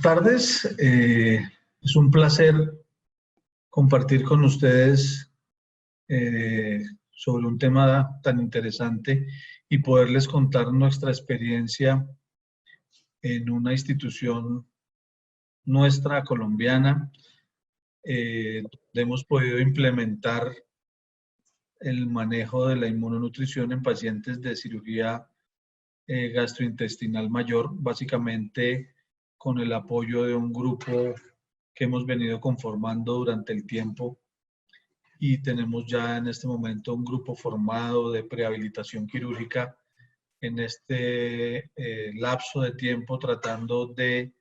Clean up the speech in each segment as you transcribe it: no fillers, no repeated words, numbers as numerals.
tardes. Es un placer compartir con ustedes sobre un tema tan interesante y poderles contar nuestra experiencia en una institución nuestra colombiana, donde hemos podido implementar el manejo de la inmunonutrición en pacientes de cirugía gastrointestinal mayor, básicamente con el apoyo de un grupo que hemos venido conformando durante el tiempo, y tenemos ya en este momento un grupo formado de prehabilitación quirúrgica en este lapso de tiempo, tratando de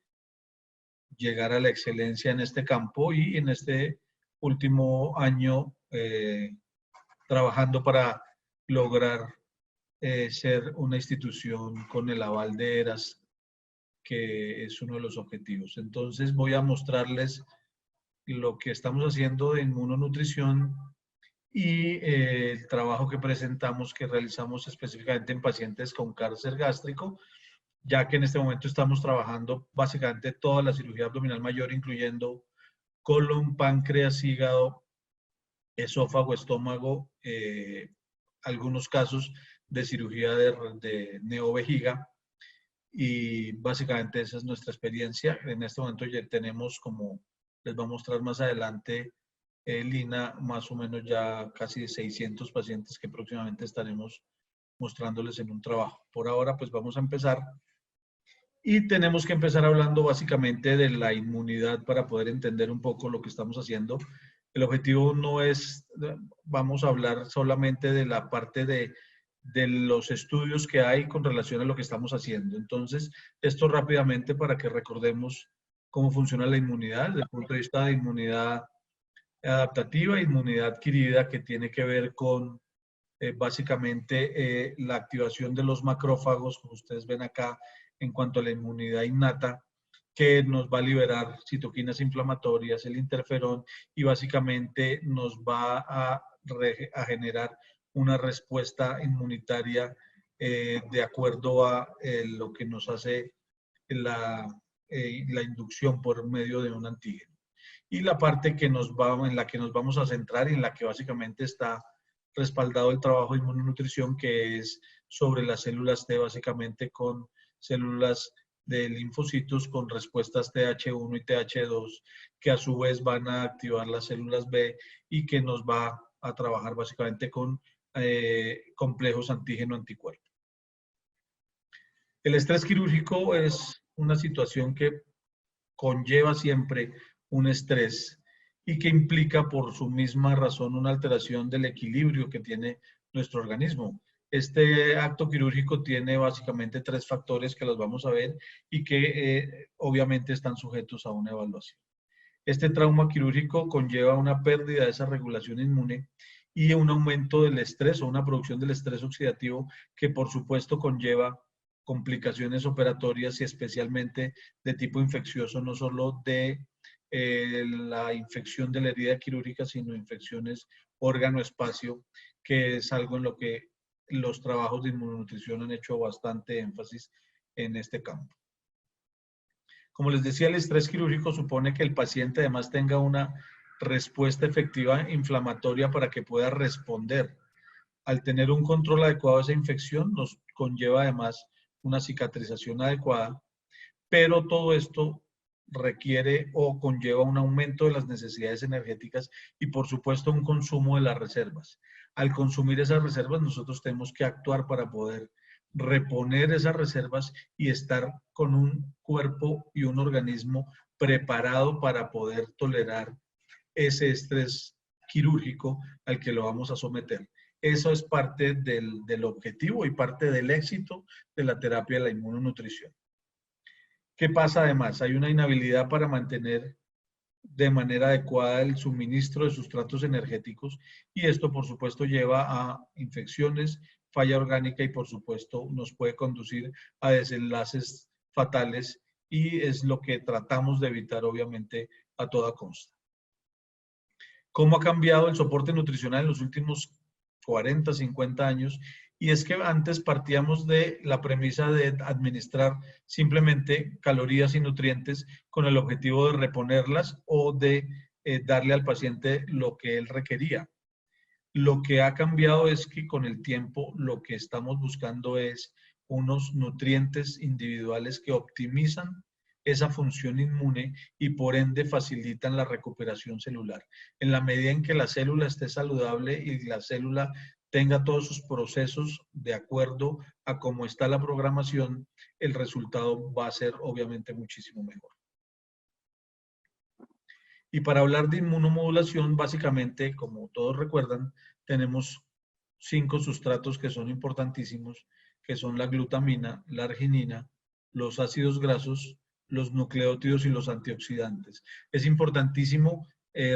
llegar a la excelencia en este campo, y en este último año trabajando para lograr ser una institución con el aval de ERAS, que es uno de los objetivos. Entonces voy a mostrarles lo que estamos haciendo de inmunonutrición y el trabajo que presentamos, que realizamos específicamente en pacientes con cáncer gástrico, ya que en este momento estamos trabajando básicamente toda la cirugía abdominal mayor, incluyendo colon, páncreas, hígado, esófago, estómago, algunos casos de cirugía de neovejiga. Y básicamente esa es nuestra experiencia. En este momento ya tenemos, como les va a mostrar más adelante Lina, más o menos ya casi 600 pacientes que próximamente estaremos mostrándoles en un trabajo. Por ahora pues vamos a empezar, y tenemos que empezar hablando básicamente de la inmunidad para poder entender un poco lo que estamos haciendo. El objetivo no es, vamos a hablar solamente de la parte de los estudios que hay con relación a lo que estamos haciendo. Entonces, esto rápidamente para que recordemos cómo funciona la inmunidad desde el punto de vista de inmunidad adaptativa e inmunidad adquirida, que tiene que ver con básicamente la activación de los macrófagos, como ustedes ven acá, en cuanto a la inmunidad innata, que nos va a liberar citoquinas inflamatorias, el interferón, y básicamente nos va a generar una respuesta inmunitaria de acuerdo a lo que nos hace la inducción por medio de un antígeno. Y la parte en la que nos vamos a centrar, y en la que básicamente está respaldado el trabajo de inmunonutrición, que es sobre las células T, básicamente con células de linfocitos con respuestas TH1 y TH2, que a su vez van a activar las células B, y que nos va a trabajar básicamente con complejos antígeno-anticuerpo. El estrés quirúrgico es una situación que conlleva siempre un estrés, y que implica por su misma razón una alteración del equilibrio que tiene nuestro organismo. Este acto quirúrgico tiene básicamente 3 factores que los vamos a ver, y que obviamente están sujetos a una evaluación. Este trauma quirúrgico conlleva una pérdida de esa regulación inmune y un aumento del estrés, o una producción del estrés oxidativo, que por supuesto conlleva complicaciones operatorias, y especialmente de tipo infeccioso, no solo de la infección de la herida quirúrgica, sino infecciones órgano-espacio, que es algo en lo que los trabajos de inmunonutrición han hecho bastante énfasis en este campo. Como les decía, el estrés quirúrgico supone que el paciente además tenga una respuesta efectiva inflamatoria para que pueda responder. Al tener un control adecuado de esa infección, nos conlleva además una cicatrización adecuada, pero todo esto requiere o conlleva un aumento de las necesidades energéticas y por supuesto un consumo de las reservas. Al consumir esas reservas, nosotros tenemos que actuar para poder reponer esas reservas y estar con un cuerpo y un organismo preparado para poder tolerar ese estrés quirúrgico al que lo vamos a someter. Eso es parte del objetivo y parte del éxito de la terapia de la inmunonutrición. ¿Qué pasa además? Hay una inhabilidad para mantener de manera adecuada el suministro de sustratos energéticos, y esto por supuesto lleva a infecciones, falla orgánica, y por supuesto nos puede conducir a desenlaces fatales, y es lo que tratamos de evitar obviamente a toda costa. ¿Cómo ha cambiado el soporte nutricional en los últimos 40, 50 años, y es que antes partíamos de la premisa de administrar simplemente calorías y nutrientes con el objetivo de reponerlas o de darle al paciente lo que él requería. Lo que ha cambiado es que con el tiempo lo que estamos buscando es unos nutrientes individuales que optimizan esa función inmune y por ende facilitan la recuperación celular. En la medida en que la célula esté saludable y la célula tenga todos sus procesos de acuerdo a cómo está la programación, el resultado va a ser obviamente muchísimo mejor. Y para hablar de inmunomodulación, básicamente, como todos recuerdan, tenemos 5 sustratos que son importantísimos, que son la glutamina, la arginina, los ácidos grasos, los nucleótidos y los antioxidantes. Es importantísimo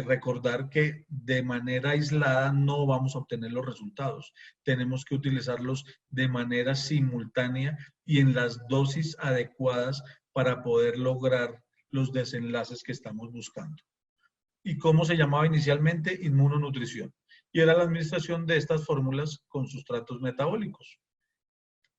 recordar que de manera aislada no vamos a obtener los resultados. Tenemos que utilizarlos de manera simultánea y en las dosis adecuadas para poder lograr los desenlaces que estamos buscando. ¿Y cómo se llamaba inicialmente? Inmunonutrición. Y era la administración de estas fórmulas con sustratos metabólicos.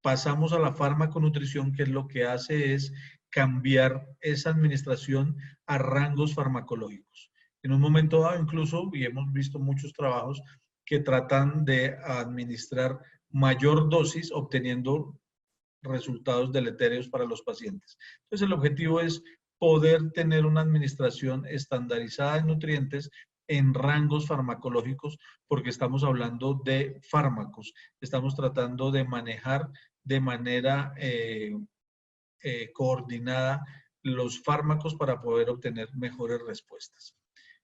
Pasamos a la farmaconutrición, que es lo que hace es cambiar esa administración a rangos farmacológicos. En un momento dado incluso, y hemos visto muchos trabajos que tratan de administrar mayor dosis obteniendo resultados deletéreos para los pacientes. Entonces el objetivo es poder tener una administración estandarizada de nutrientes en rangos farmacológicos, porque estamos hablando de fármacos, estamos tratando de manejar de manera coordinada los fármacos para poder obtener mejores respuestas.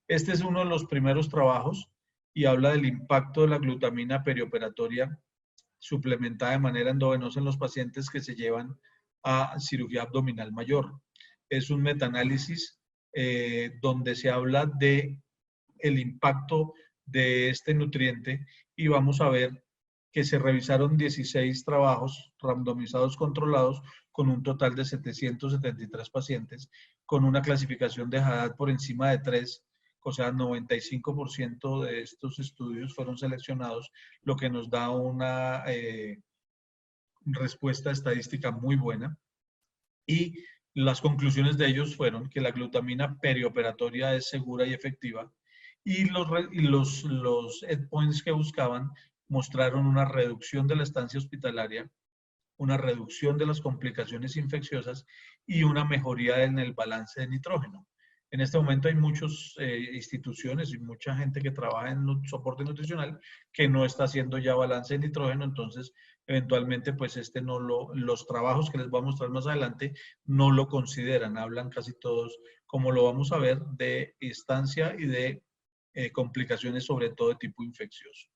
Este es uno de los primeros trabajos y habla del impacto de la glutamina perioperatoria suplementada de manera endovenosa en los pacientes que se llevan a cirugía abdominal mayor. Es un metaanálisis donde se habla de el impacto de este nutriente y vamos a ver que se revisaron 16 trabajos randomizados controlados con un total de 773 pacientes con una clasificación de Haddad por encima de 3, o sea, 95% de estos estudios fueron seleccionados, lo que nos da una respuesta estadística muy buena. Y las conclusiones de ellos fueron que la glutamina perioperatoria es segura y efectiva, y los endpoints que buscaban mostraron una reducción de la estancia hospitalaria, una reducción de las complicaciones infecciosas y una mejoría en el balance de nitrógeno. En este momento hay muchas instituciones y mucha gente que trabaja en soporte nutricional que no está haciendo ya balance de nitrógeno, entonces eventualmente pues los trabajos que les voy a mostrar más adelante no lo consideran, hablan casi todos, como lo vamos a ver, de estancia y de complicaciones sobre todo de tipo infeccioso.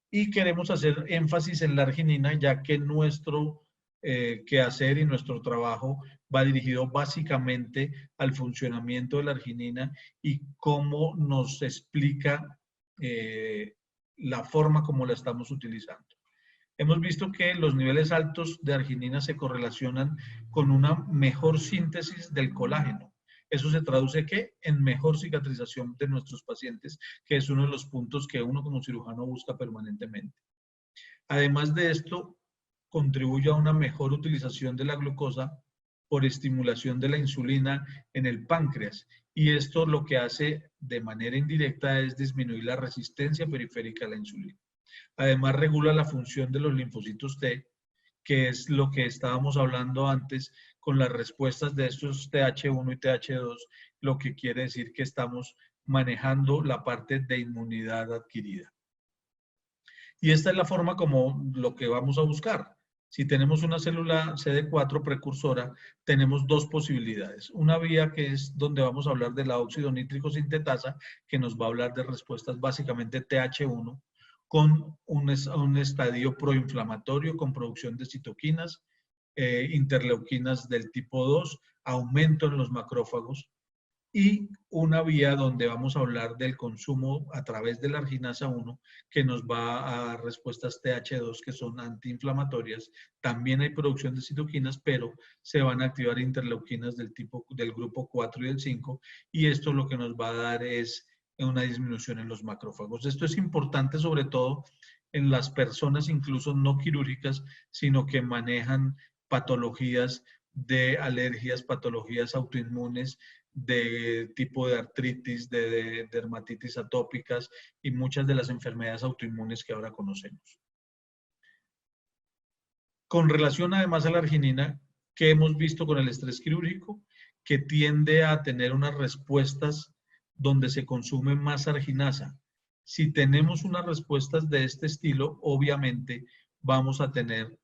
Y queremos hacer énfasis en la arginina, ya que nuestro quehacer y nuestro trabajo va dirigido básicamente al funcionamiento de la arginina y cómo nos explica la forma como la estamos utilizando. Hemos visto que los niveles altos de arginina se correlacionan con una mejor síntesis del colágeno. Eso se traduce ¿qué? En mejor cicatrización de nuestros pacientes, que es uno de los puntos que uno como cirujano busca permanentemente. Además de esto, contribuye a una mejor utilización de la glucosa por estimulación de la insulina en el páncreas. Y esto lo que hace de manera indirecta es disminuir la resistencia periférica a la insulina. Además, regula la función de los linfocitos T, que es lo que estábamos hablando antes con las respuestas de estos TH1 y TH2, lo que quiere decir que estamos manejando la parte de inmunidad adquirida. Y esta es la forma como lo que vamos a buscar. Si tenemos una célula CD4 precursora, tenemos dos posibilidades. Una vía que es donde vamos a hablar de la óxido nítrico sintetasa, que nos va a hablar de respuestas básicamente TH1, con un estadio proinflamatorio con producción de citoquinas, interleuquinas del tipo 2, aumento en los macrófagos, y una vía donde vamos a hablar del consumo a través de la arginasa 1, que nos va a dar respuestas TH2 que son antiinflamatorias. También hay producción de citoquinas, pero se van a activar interleuquinas del grupo 4 y del 5, y esto lo que nos va a dar es una disminución en los macrófagos. Esto es importante sobre todo en las personas incluso no quirúrgicas, sino que manejan patologías de alergias, patologías autoinmunes, de tipo de artritis, de dermatitis atópicas y muchas de las enfermedades autoinmunes que ahora conocemos. Con relación además a la arginina, ¿qué hemos visto con el estrés quirúrgico? Que tiende a tener unas respuestas donde se consume más arginasa. Si tenemos unas respuestas de este estilo, obviamente vamos a tener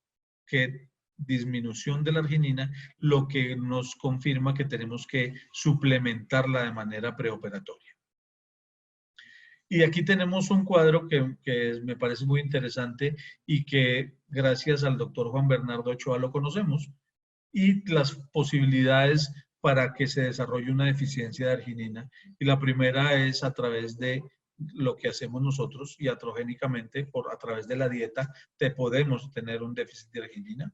que disminución de la arginina, lo que nos confirma que tenemos que suplementarla de manera preoperatoria. Y aquí tenemos un cuadro que me parece muy interesante y que gracias al doctor Juan Bernardo Ochoa lo conocemos, y las posibilidades para que se desarrolle una deficiencia de arginina. Y la primera es a través de lo que hacemos nosotros iatrogénicamente, a través de la dieta, podemos tener un déficit de arginina.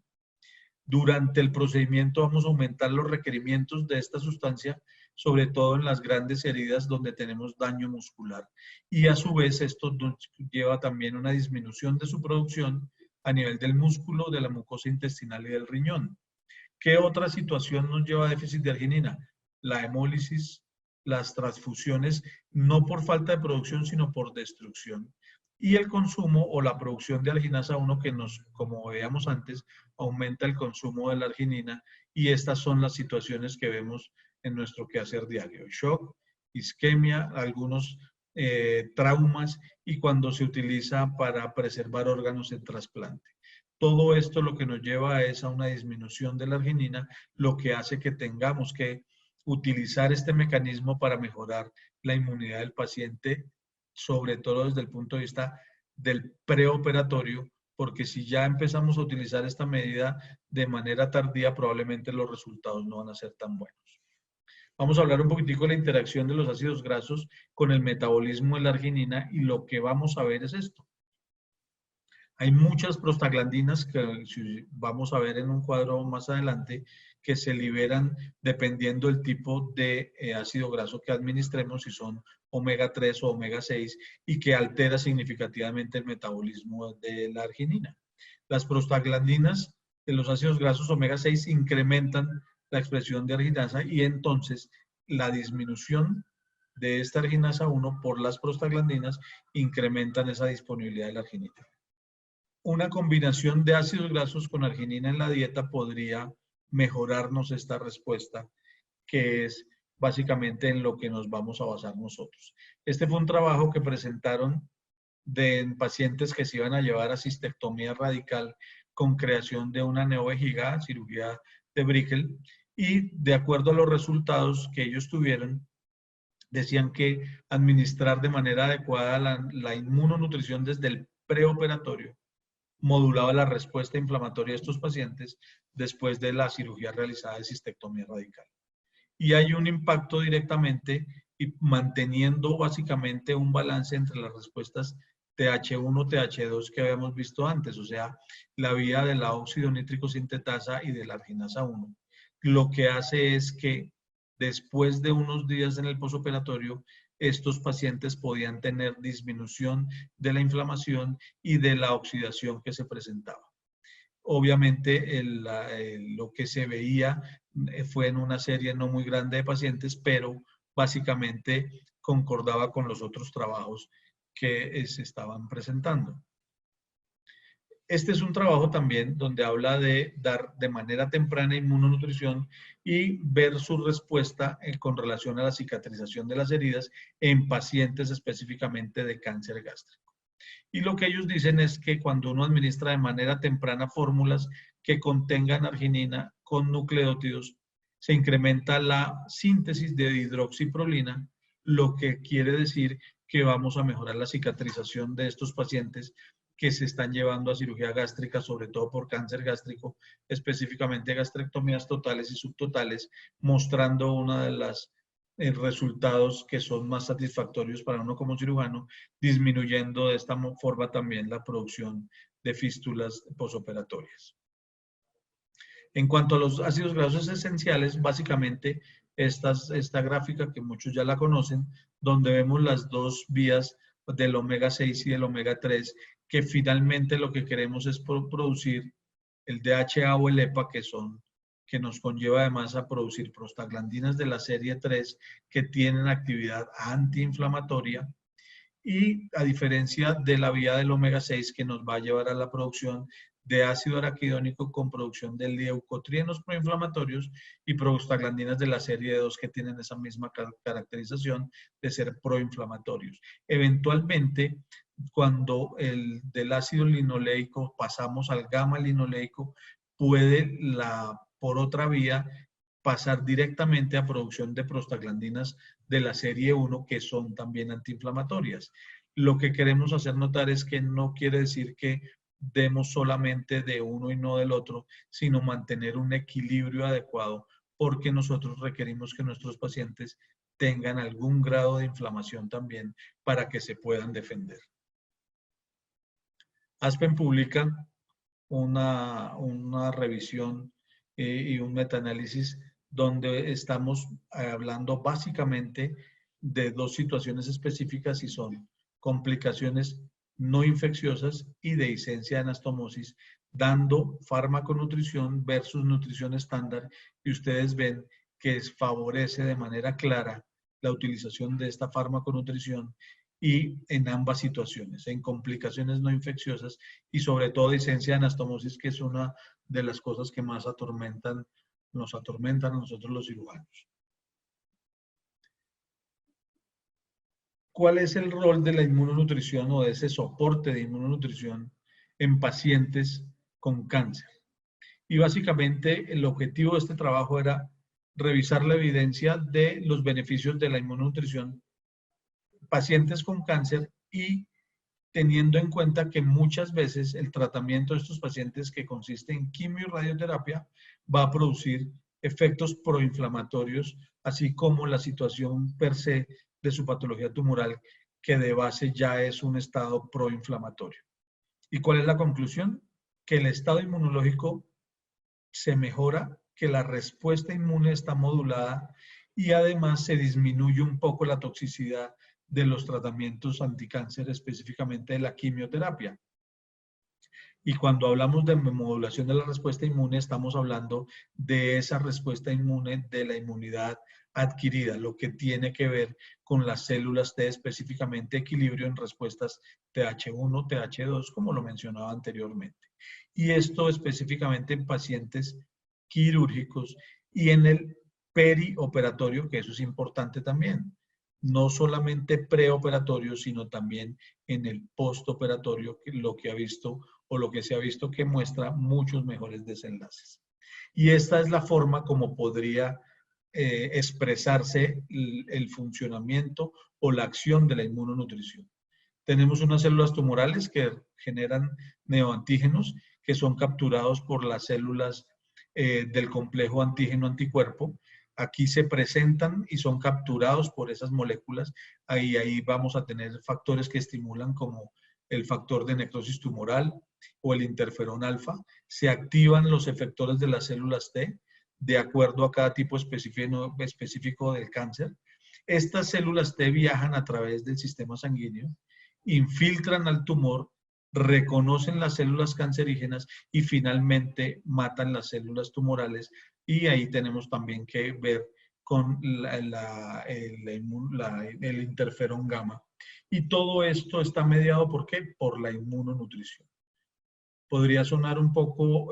Durante el procedimiento vamos a aumentar los requerimientos de esta sustancia, sobre todo en las grandes heridas donde tenemos daño muscular. Y a su vez esto lleva también una disminución de su producción a nivel del músculo, de la mucosa intestinal y del riñón. ¿Qué otra situación nos lleva a déficit de arginina? La hemólisis, las transfusiones, no por falta de producción, sino por destrucción. Y el consumo o la producción de arginasa 1 que como veíamos antes, aumenta el consumo de la arginina, y estas son las situaciones que vemos en nuestro quehacer diario. Shock, isquemia, algunos traumas, y cuando se utiliza para preservar órganos en trasplante. Todo esto lo que nos lleva es a una disminución de la arginina, lo que hace que tengamos que utilizar este mecanismo para mejorar la inmunidad del paciente, sobre todo desde el punto de vista del preoperatorio, porque si ya empezamos a utilizar esta medida de manera tardía, probablemente los resultados no van a ser tan buenos. Vamos a hablar un poquitico de la interacción de los ácidos grasos con el metabolismo de la arginina, y lo que vamos a ver es esto. Hay muchas prostaglandinas que vamos a ver en un cuadro más adelante, que se liberan dependiendo del tipo de ácido graso que administremos, si son omega 3 o omega 6, y que altera significativamente el metabolismo de la arginina. Las prostaglandinas de los ácidos grasos omega 6 incrementan la expresión de arginasa, y entonces la disminución de esta arginasa 1 por las prostaglandinas incrementan esa disponibilidad de la arginina. Una combinación de ácidos grasos con arginina en la dieta podría mejorarnos esta respuesta, que es básicamente en lo que nos vamos a basar nosotros. Este fue un trabajo que presentaron de pacientes que se iban a llevar a cistectomía radical con creación de una neovejiga, cirugía de Brickell, y de acuerdo a los resultados que ellos tuvieron, decían que administrar de manera adecuada la inmunonutrición desde el preoperatorio modulaba la respuesta inflamatoria de estos pacientes después de la cirugía realizada de cistectomía radical. Y hay un impacto directamente y manteniendo básicamente un balance entre las respuestas TH1, TH2 que habíamos visto antes, o sea, la vía de la óxido nítrico sintetasa y de la arginasa 1. Lo que hace es que después de unos días en el posoperatorio, estos pacientes podían tener disminución de la inflamación y de la oxidación que se presentaba. Obviamente lo que se veía fue en una serie no muy grande de pacientes, pero básicamente concordaba con los otros trabajos que se estaban presentando. Este es un trabajo también donde habla de dar de manera temprana inmunonutrición y ver su respuesta con relación a la cicatrización de las heridas en pacientes específicamente de cáncer gástrico. Y lo que ellos dicen es que cuando uno administra de manera temprana fórmulas que contengan arginina con nucleótidos, se incrementa la síntesis de hidroxiprolina, lo que quiere decir que vamos a mejorar la cicatrización de estos pacientes que se están llevando a cirugía gástrica, sobre todo por cáncer gástrico, específicamente gastrectomías totales y subtotales, mostrando uno de los resultados que son más satisfactorios para uno como cirujano, disminuyendo de esta forma también la producción de fístulas posoperatorias. En cuanto a los ácidos grasos esenciales, básicamente esta gráfica que muchos ya la conocen, donde vemos las dos vías del omega 6 y del omega 3 que finalmente lo que queremos es producir el DHA o el EPA, que nos conlleva además a producir prostaglandinas de la serie 3 que tienen actividad antiinflamatoria, y a diferencia de la vía del omega 6 que nos va a llevar a la producción de ácido araquidónico con producción de leucotrienos proinflamatorios y prostaglandinas de la serie 2 que tienen esa misma caracterización de ser proinflamatorios. Eventualmente, cuando del ácido linoleico pasamos al gamma linoleico, puede por otra vía pasar directamente a producción de prostaglandinas de la serie 1 que son también antiinflamatorias. Lo que queremos hacer notar es que no quiere decir que demos solamente de uno y no del otro, sino mantener un equilibrio adecuado, porque nosotros requerimos que nuestros pacientes tengan algún grado de inflamación también para que se puedan defender. Aspen publica una revisión y un metaanálisis donde estamos hablando básicamente de dos situaciones específicas y son complicaciones no infecciosas y dehiscencia de anastomosis, dando fármaco-nutrición versus nutrición estándar, y ustedes ven que favorece de manera clara la utilización de esta fármaco-nutrición y en ambas situaciones, en complicaciones no infecciosas y sobre todo dehiscencia de anastomosis, que es una de las cosas que más nos atormentan a nosotros los cirujanos. ¿Cuál es el rol de la inmunonutrición o de ese soporte de inmunonutrición en pacientes con cáncer? Y básicamente el objetivo de este trabajo era revisar la evidencia de los beneficios de la inmunonutrición en pacientes con cáncer y teniendo en cuenta que muchas veces el tratamiento de estos pacientes, que consiste en quimio y radioterapia, va a producir efectos proinflamatorios, así como la situación per se de su patología tumoral, que de base ya es un estado proinflamatorio. ¿Y cuál es la conclusión? Que el estado inmunológico se mejora, que la respuesta inmune está modulada y además se disminuye un poco la toxicidad de los tratamientos anticáncer, específicamente de la quimioterapia. Y cuando hablamos de modulación de la respuesta inmune, estamos hablando de esa respuesta inmune de la inmunidad adquirida, lo que tiene que ver con las células T, específicamente equilibrio en respuestas TH1, TH2, como lo mencionaba anteriormente. Y esto específicamente en pacientes quirúrgicos y en el perioperatorio, que eso es importante también. No solamente preoperatorio, sino también en el postoperatorio, lo que ha visto o lo que se ha visto que muestra muchos mejores desenlaces. Y esta es la forma como podría expresarse el funcionamiento o la acción de la inmunonutrición. Tenemos unas células tumorales que generan neoantígenos que son capturados por las células del complejo antígeno-anticuerpo. Aquí se presentan y son capturados por esas moléculas. Ahí vamos a tener factores que estimulan como el factor de necrosis tumoral o el interferón alfa. Se activan los efectores de las células T de acuerdo a cada tipo específico del cáncer. Estas células T viajan a través del sistema sanguíneo, infiltran al tumor, reconocen las células cancerígenas y finalmente matan las células tumorales. Y ahí tenemos también que ver con el interferón gamma. Y todo esto está mediado, ¿por qué? Por la inmunonutrición. Podría sonar un poco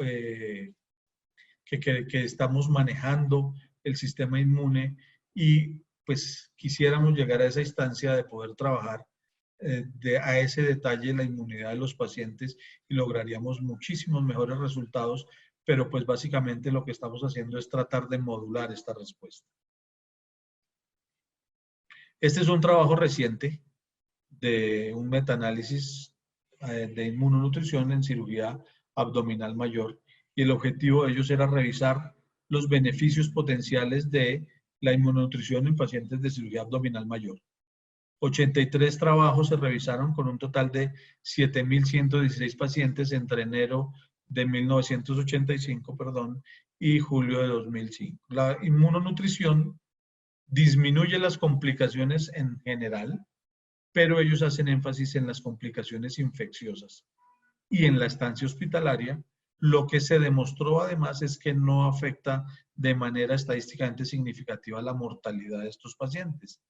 que estamos manejando el sistema inmune y pues quisiéramos llegar a esa instancia de poder trabajar a ese detalle la inmunidad de los pacientes y lograríamos muchísimos mejores resultados, pero pues básicamente lo que estamos haciendo es tratar de modular esta respuesta. Este es un trabajo reciente de un metaanálisis de inmunonutrición en cirugía abdominal mayor, y el objetivo de ellos era revisar los beneficios potenciales de la inmunonutrición en pacientes de cirugía abdominal mayor. 83 trabajos se revisaron con un total de 7.116 pacientes entre enero de 1985, y julio de 2005. La inmunonutrición disminuye las complicaciones en general, pero ellos hacen énfasis en las complicaciones infecciosas. y en la estancia hospitalaria, lo que se demostró además es que no afecta de manera estadísticamente significativa la mortalidad de estos pacientes.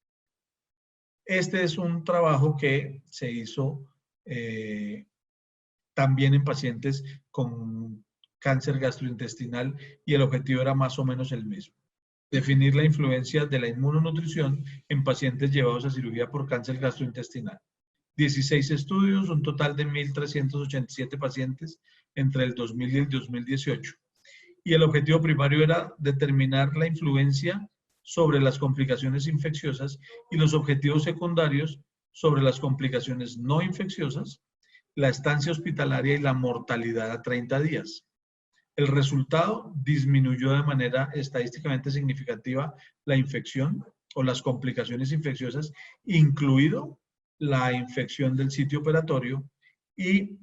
Este es un trabajo que se hizo también en pacientes con cáncer gastrointestinal y el objetivo era más o menos el mismo. Definir la influencia de la inmunonutrición en pacientes llevados a cirugía por cáncer gastrointestinal. 16 estudios, un total de 1.387 pacientes entre el 2000 y el 2018. Y el objetivo primario era determinar la influencia sobre las complicaciones infecciosas y los objetivos secundarios sobre las complicaciones no infecciosas, la estancia hospitalaria y la mortalidad a 30 días. El resultado disminuyó de manera estadísticamente significativa la infección o las complicaciones infecciosas, incluido la infección del sitio operatorio, y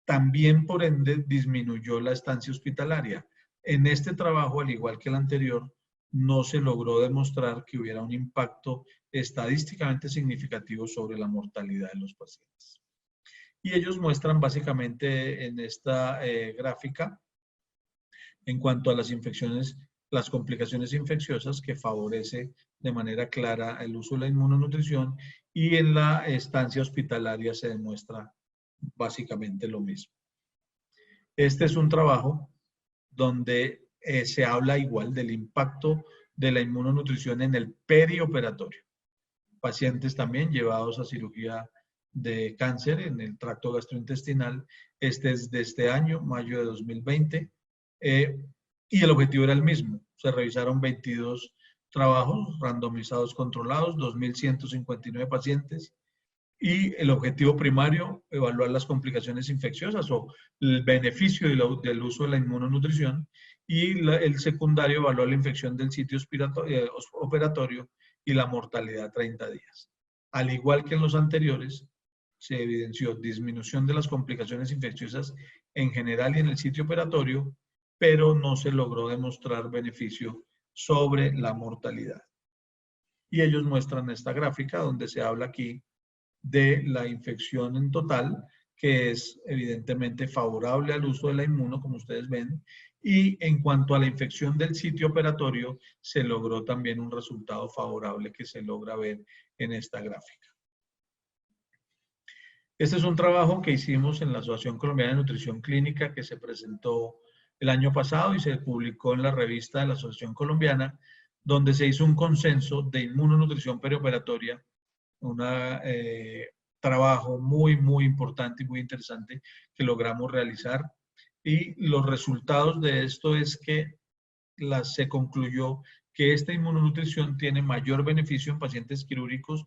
también por ende disminuyó la estancia hospitalaria. En este trabajo, al igual que el anterior, no se logró demostrar que hubiera un impacto estadísticamente significativo sobre la mortalidad de los pacientes. Y ellos muestran básicamente en esta gráfica, en cuanto a las infecciones, las complicaciones infecciosas, que favorece de manera clara el uso de la inmunonutrición, y en la estancia hospitalaria se demuestra básicamente lo mismo. Este es un trabajo donde se habla igual del impacto de la inmunonutrición en el perioperatorio. Pacientes también llevados a cirugía de cáncer en el tracto gastrointestinal. Este es de este año, mayo de 2020. Y el objetivo era el mismo. Se revisaron 22 trabajos randomizados controlados, 2.159 pacientes. Y el objetivo primario, evaluar las complicaciones infecciosas o el beneficio del uso de la inmunonutrición. Y el secundario, evaluar la infección del sitio operatorio y la mortalidad a 30 días. Al igual que en los anteriores, se evidenció disminución de las complicaciones infecciosas en general y en el sitio operatorio, pero no se logró demostrar beneficio sobre la mortalidad. Y ellos muestran esta gráfica donde se habla aquí de la infección en total, que es evidentemente favorable al uso de la inmuno, como ustedes ven, y en cuanto a la infección del sitio operatorio, se logró también un resultado favorable que se logra ver en esta gráfica. Este es un trabajo que hicimos en la Asociación Colombiana de Nutrición Clínica, que se presentó el año pasado y se publicó en la revista de la Asociación Colombiana, donde se hizo un consenso de inmunonutrición perioperatoria, un trabajo muy, muy importante y muy interesante que logramos realizar. Y los resultados de esto es que se concluyó que esta inmunonutrición tiene mayor beneficio en pacientes quirúrgicos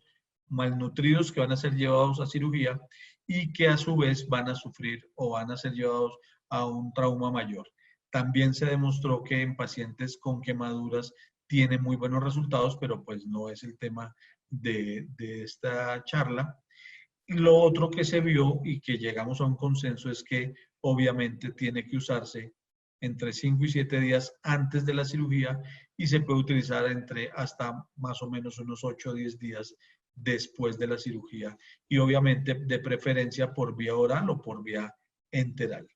malnutridos que van a ser llevados a cirugía y que a su vez van a sufrir o van a ser llevados a un trauma mayor. También se demostró que en pacientes con quemaduras tiene muy buenos resultados, pero pues no es el tema de esta charla. Y lo otro que se vio y que llegamos a un consenso es que obviamente tiene que usarse entre 5 y 7 días antes de la cirugía y se puede utilizar entre hasta más o menos unos 8 o 10 días después de la cirugía, y obviamente de preferencia por vía oral o por vía enteral.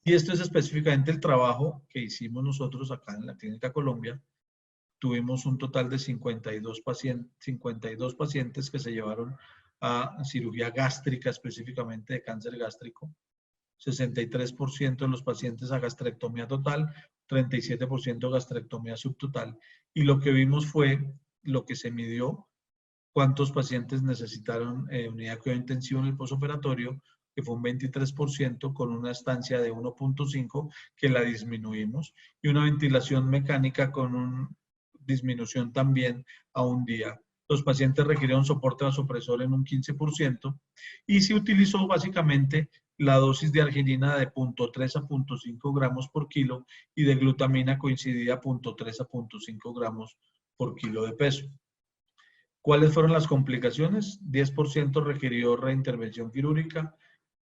Y esto es específicamente el trabajo que hicimos nosotros acá en la Clínica Colombia. Tuvimos un total de 52 pacientes que se llevaron a cirugía gástrica, específicamente de cáncer gástrico. 63% de los pacientes a gastrectomía total, 37% gastrectomía subtotal. Y lo que vimos fue lo que se midió, cuántos pacientes necesitaron unidad de cuidado intensivo en el posoperatorio, que fue un 23%, con una estancia de 1.5, que la disminuimos, y una ventilación mecánica con una disminución también a un día. Los pacientes requirieron soporte vasopresor en un 15%, y se utilizó básicamente la dosis de arginina de 0.3 a 0.5 gramos por kilo y de glutamina coincidida 0.3 a 0.5 gramos por kilo de peso. ¿Cuáles fueron las complicaciones? 10% requirió reintervención quirúrgica,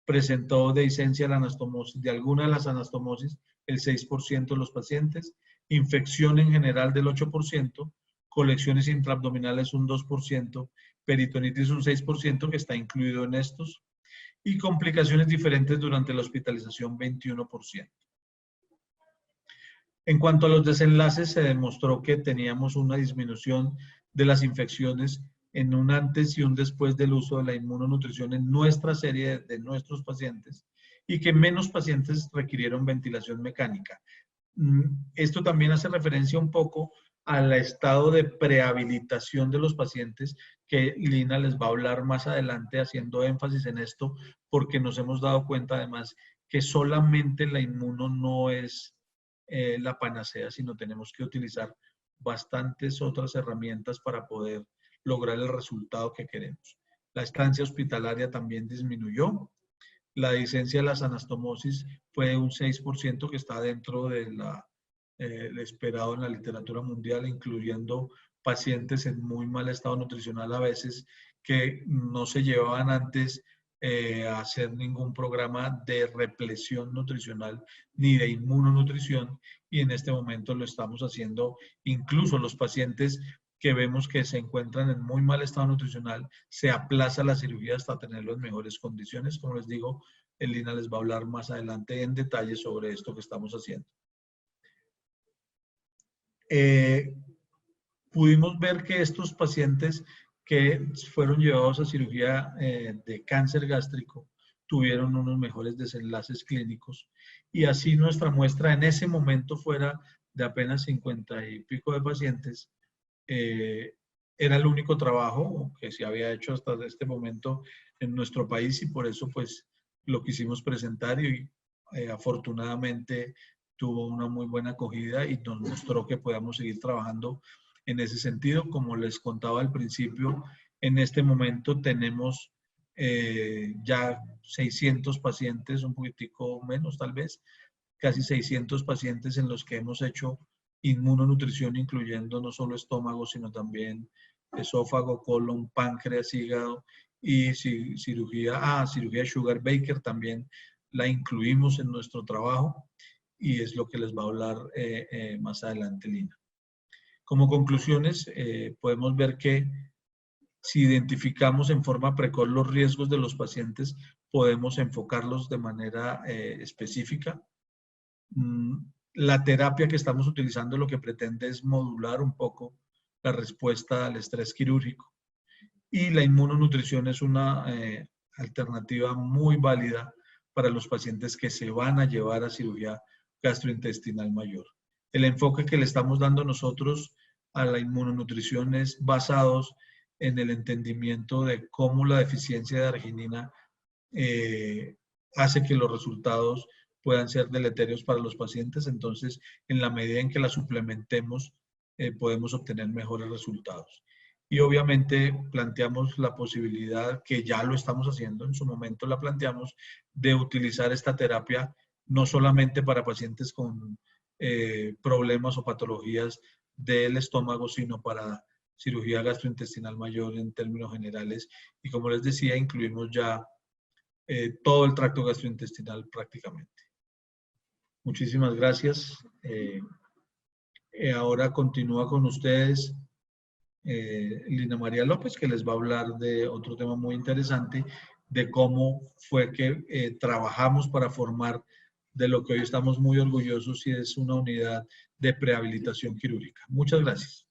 presentó dehiscencia de alguna de las anastomosis el 6% de los pacientes, infección en general del 8%, colecciones intraabdominales un 2%, peritonitis un 6% que está incluido en estos, y complicaciones diferentes durante la hospitalización 21%. En cuanto a los desenlaces, se demostró que teníamos una disminución de las infecciones en un antes y un después del uso de la inmunonutrición en nuestra serie de nuestros pacientes y que menos pacientes requirieron ventilación mecánica. Esto también hace referencia un poco al estado de prehabilitación de los pacientes, que Lina les va a hablar más adelante haciendo énfasis en esto, porque nos hemos dado cuenta además que solamente la inmuno no es la panacea, sino tenemos que utilizar bastantes otras herramientas para poder lograr el resultado que queremos. La estancia hospitalaria también disminuyó. La licencia de las anastomosis fue de un 6%, que está dentro de lo esperado en la literatura mundial, incluyendo pacientes en muy mal estado nutricional a veces, que no se llevaban antes a hacer ningún programa de repleción nutricional ni de inmunonutrición, y en este momento lo estamos haciendo. Incluso los pacientes que vemos que se encuentran en muy mal estado nutricional, se aplaza la cirugía hasta tenerlo en mejores condiciones. Como les digo, Lina les va a hablar más adelante en detalle sobre esto que estamos haciendo. Pudimos ver que estos pacientes que fueron llevados a cirugía de cáncer gástrico tuvieron unos mejores desenlaces clínicos, y así nuestra muestra en ese momento fuera de apenas 50 y pico de pacientes. Era el único trabajo que se había hecho hasta este momento en nuestro país, y por eso pues lo quisimos presentar, y afortunadamente tuvo una muy buena acogida y nos mostró que podamos seguir trabajando en ese sentido. Como les contaba al principio, en este momento tenemos ya 600 pacientes, un poquitico menos tal vez, casi 600 pacientes en los que hemos hecho inmunonutrición, incluyendo no solo estómago, sino también esófago, colon, páncreas, hígado, y cirugía Sugar Baker también la incluimos en nuestro trabajo, y es lo que les va a hablar más adelante Lina. Como conclusiones, podemos ver que si identificamos en forma precoz los riesgos de los pacientes, podemos enfocarlos de manera específica. La terapia que estamos utilizando lo que pretende es modular un poco la respuesta al estrés quirúrgico, y la inmunonutrición es una alternativa muy válida para los pacientes que se van a llevar a cirugía gastrointestinal mayor. El enfoque que le estamos dando nosotros a la inmunonutrición es basados en el entendimiento de cómo la deficiencia de arginina hace que los resultados puedan ser deleterios para los pacientes. Entonces, en la medida en que la suplementemos, podemos obtener mejores resultados. Y obviamente planteamos la posibilidad, que ya lo estamos haciendo, en su momento la planteamos, de utilizar esta terapia no solamente para pacientes con problemas o patologías del estómago, sino para cirugía gastrointestinal mayor en términos generales. Y como les decía, incluimos ya todo el tracto gastrointestinal prácticamente. Muchísimas gracias. Ahora continúa con ustedes Lina María López, que les va a hablar de otro tema muy interesante, de cómo fue que trabajamos para formar de lo que hoy estamos muy orgullosos, y es una unidad de prehabilitación quirúrgica. Muchas gracias.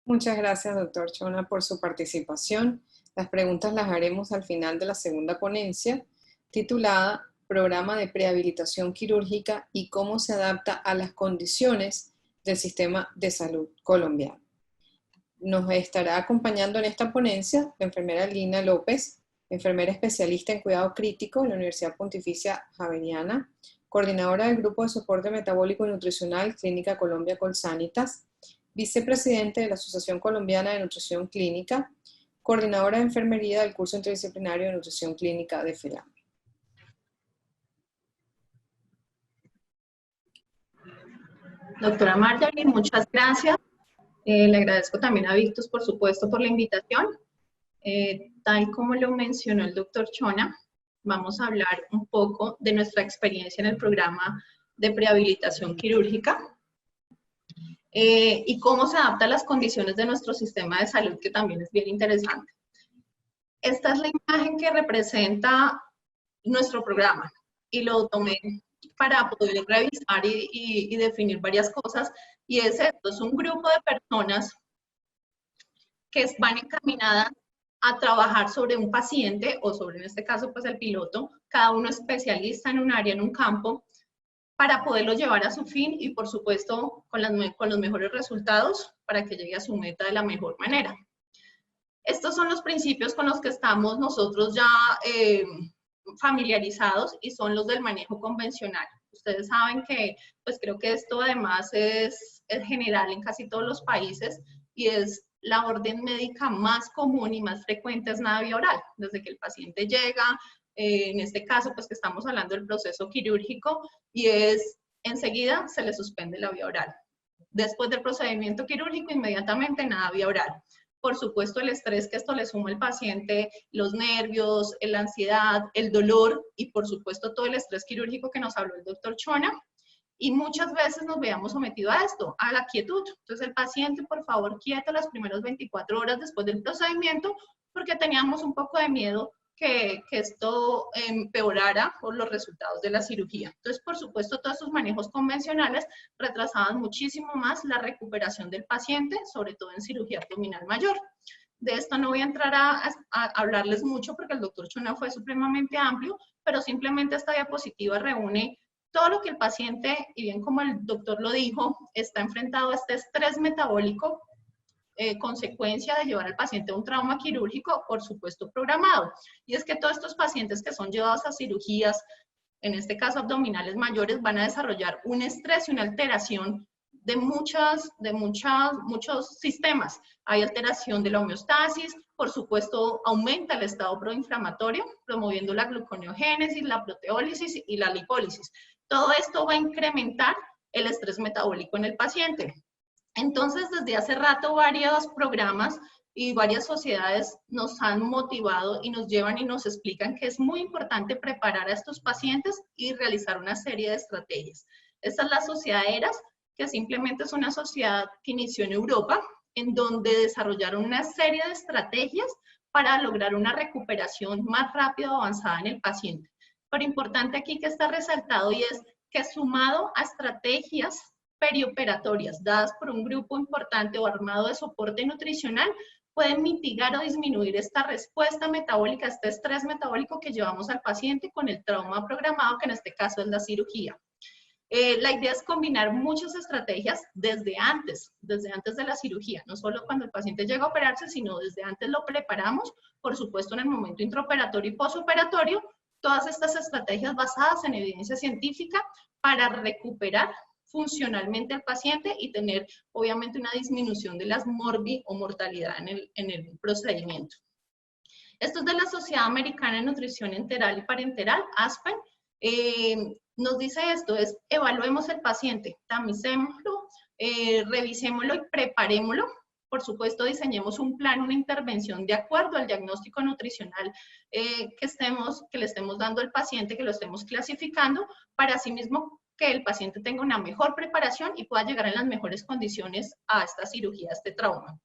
Muchas gracias, doctor Chona, por su participación. Las preguntas las haremos al final de la segunda ponencia, titulada Programa de Prehabilitación Quirúrgica y cómo se adapta a las condiciones del sistema de salud colombiano. Nos estará acompañando en esta ponencia la enfermera Lina López, enfermera especialista en cuidado crítico en la Universidad Pontificia Javeriana, coordinadora del Grupo de Soporte Metabólico y Nutricional Clínica Colombia Colsanitas, vicepresidente de la Asociación Colombiana de Nutrición Clínica, coordinadora de enfermería del curso interdisciplinario de nutrición clínica de FELAM. Doctora Marjorie, muchas gracias. Le agradezco también a Victus, por supuesto, por la invitación. Tal como lo mencionó el doctor Chona, vamos a hablar un poco de nuestra experiencia en el programa de prehabilitación quirúrgica y cómo se adapta a las condiciones de nuestro sistema de salud, que también es bien interesante. Esta es la imagen que representa nuestro programa y lo tomé para poder revisar y definir varias cosas. Y es esto, es un grupo de personas que van encaminadas a trabajar sobre un paciente o sobre, en este caso, pues el piloto, cada uno especialista en un área, en un campo, para poderlo llevar a su fin y, por supuesto, con los mejores resultados para que llegue a su meta de la mejor manera. Estos son los principios con los que estamos nosotros ya familiarizados y son los del manejo convencional. Ustedes saben que, pues creo que esto además es general en casi todos los países y es la orden médica más común y más frecuente es nada vía oral. Desde que el paciente llega, en este caso, pues que estamos hablando del proceso quirúrgico y es enseguida se le suspende la vía oral. Después del procedimiento quirúrgico, inmediatamente nada vía oral. Por supuesto, el estrés que esto le suma al paciente, los nervios, la ansiedad, el dolor y por supuesto todo el estrés quirúrgico que nos habló el doctor Chona. Y muchas veces nos veamos sometidos a esto, a la quietud. Entonces el paciente, por favor, quieto las primeras 24 horas después del procedimiento, porque teníamos un poco de miedo que esto empeorara por los resultados de la cirugía. Entonces, por supuesto, todos estos manejos convencionales retrasaban muchísimo más la recuperación del paciente, sobre todo en cirugía abdominal mayor. De esto no voy a entrar a hablarles mucho porque el doctor Chona fue supremamente amplio, pero simplemente esta diapositiva reúne todo lo que el paciente, y bien como el doctor lo dijo, está enfrentado a este estrés metabólico, consecuencia de llevar al paciente a un trauma quirúrgico, por supuesto programado. Y es que todos estos pacientes que son llevados a cirugías, en este caso abdominales mayores, van a desarrollar un estrés y una alteración de muchos sistemas. Hay alteración de la homeostasis, por supuesto aumenta el estado proinflamatorio, promoviendo la gluconeogénesis, la proteólisis y la lipólisis. Todo esto va a incrementar el estrés metabólico en el paciente. Entonces, desde hace rato varios programas y varias sociedades nos han motivado y nos llevan y nos explican que es muy importante preparar a estos pacientes y realizar una serie de estrategias. Esta es la sociedad ERAS, que simplemente es una sociedad que inició en Europa, en donde desarrollaron una serie de estrategias para lograr una recuperación más rápida o avanzada en el paciente. Pero importante aquí que está resaltado y es que sumado a estrategias perioperatorias dadas por un grupo importante o armado de soporte nutricional, pueden mitigar o disminuir esta respuesta metabólica, este estrés metabólico que llevamos al paciente con el trauma programado, que en este caso es la cirugía. La idea es combinar muchas estrategias desde antes de la cirugía, no solo cuando el paciente llega a operarse, sino desde antes lo preparamos, por supuesto en el momento intraoperatorio y postoperatorio, todas estas estrategias basadas en evidencia científica para recuperar funcionalmente al paciente y tener obviamente una disminución de las morbi o mortalidad en el procedimiento. Esto es de la Sociedad Americana de Nutrición Enteral y Parenteral, ASPEN. Nos dice esto, es evaluemos el paciente, tamicémoslo, revisémoslo y preparémoslo. Por supuesto, diseñemos un plan, una intervención de acuerdo al diagnóstico nutricional que le estemos dando al paciente, que lo estemos clasificando, para asimismo que el paciente tenga una mejor preparación y pueda llegar en las mejores condiciones a esta cirugía, a este trauma.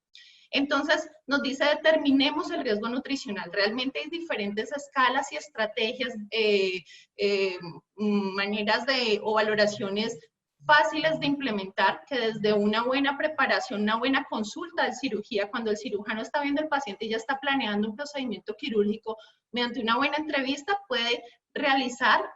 Entonces, nos dice, determinemos el riesgo nutricional. Realmente hay diferentes escalas y estrategias, maneras o valoraciones fáciles de implementar, que desde una buena preparación, una buena consulta de cirugía, cuando el cirujano está viendo al paciente y ya está planeando un procedimiento quirúrgico, mediante una buena entrevista puede realizar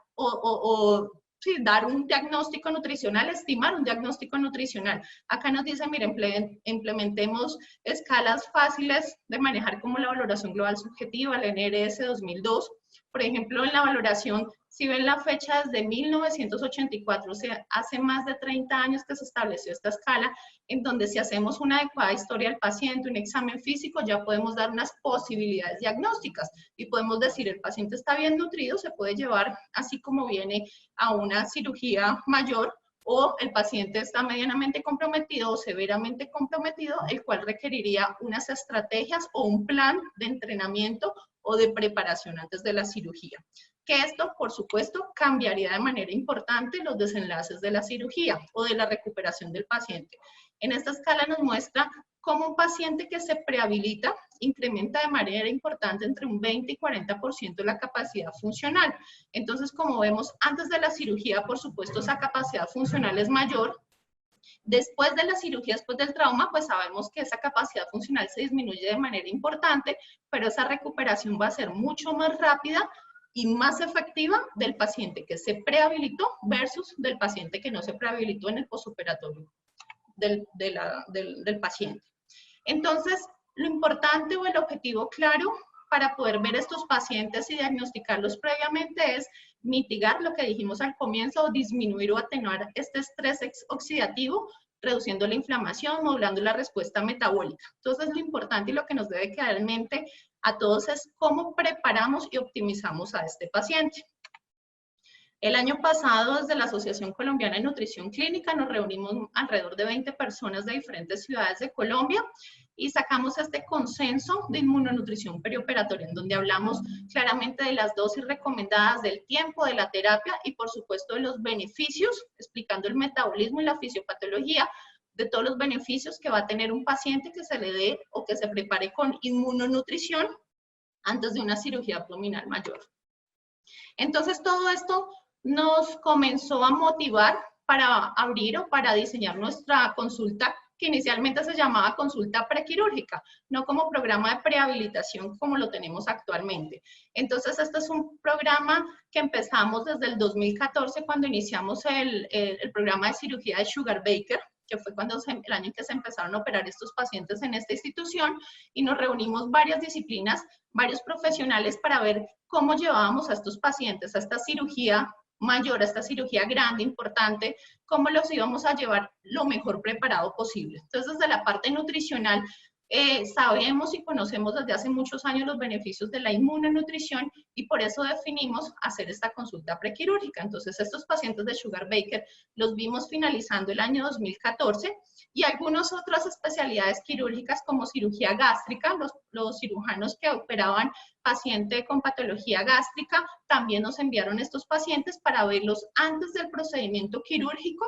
sí, dar un diagnóstico nutricional, estimar un diagnóstico nutricional. Acá nos dice, miren, implementemos escalas fáciles de manejar como la valoración global subjetiva, la NRS 2002. Por ejemplo, en la valoración, si ven la fecha desde 1984, o sea, hace más de 30 años que se estableció esta escala, en donde si hacemos una adecuada historia del paciente, un examen físico, ya podemos dar unas posibilidades diagnósticas y podemos decir, el paciente está bien nutrido, se puede llevar así como viene a una cirugía mayor, o el paciente está medianamente comprometido o severamente comprometido, el cual requeriría unas estrategias o un plan de entrenamiento o de preparación antes de la cirugía. Que esto, por supuesto, cambiaría de manera importante los desenlaces de la cirugía o de la recuperación del paciente. En esta escala nos muestra cómo un paciente que se prehabilita, incrementa de manera importante entre un 20 y 40% la capacidad funcional. Entonces, como vemos, antes de la cirugía, por supuesto, esa capacidad funcional es mayor. Después de la cirugía, después del trauma, pues sabemos que esa capacidad funcional se disminuye de manera importante, pero esa recuperación va a ser mucho más rápida y más efectiva del paciente que se prehabilitó versus del paciente que no se prehabilitó en el postoperatorio del paciente. Entonces, lo importante o el objetivo claro para poder ver estos pacientes y diagnosticarlos previamente es mitigar lo que dijimos al comienzo, o disminuir o atenuar este estrés oxidativo, reduciendo la inflamación, modulando la respuesta metabólica. Entonces, lo importante y lo que nos debe quedar en mente a todos es cómo preparamos y optimizamos a este paciente. El año pasado, desde la Asociación Colombiana de Nutrición Clínica, nos reunimos alrededor de 20 personas de diferentes ciudades de Colombia y sacamos este consenso de inmunonutrición perioperatoria, en donde hablamos claramente de las dosis recomendadas, del tiempo de la terapia y, por supuesto, de los beneficios, explicando el metabolismo y la fisiopatología, de todos los beneficios que va a tener un paciente que se le dé o que se prepare con inmunonutrición antes de una cirugía abdominal mayor. Entonces, todo esto nos comenzó a motivar para abrir o para diseñar nuestra consulta, que inicialmente se llamaba consulta prequirúrgica, no como programa de prehabilitación como lo tenemos actualmente. Entonces, este es un programa que empezamos desde el 2014, cuando iniciamos el programa de cirugía de Sugar Baker, que fue cuando el año en que se empezaron a operar estos pacientes en esta institución, y nos reunimos varias disciplinas, varios profesionales para ver cómo llevábamos a estos pacientes a esta cirugía mayor, a esta cirugía grande, importante, cómo los íbamos a llevar lo mejor preparado posible. Entonces, desde la parte nutricional, sabemos y conocemos desde hace muchos años los beneficios de la inmunonutrición y por eso definimos hacer esta consulta prequirúrgica. Entonces, estos pacientes de Sugar Baker los vimos finalizando el año 2014 y algunas otras especialidades quirúrgicas como cirugía gástrica, los cirujanos que operaban paciente con patología gástrica también nos enviaron estos pacientes para verlos antes del procedimiento quirúrgico.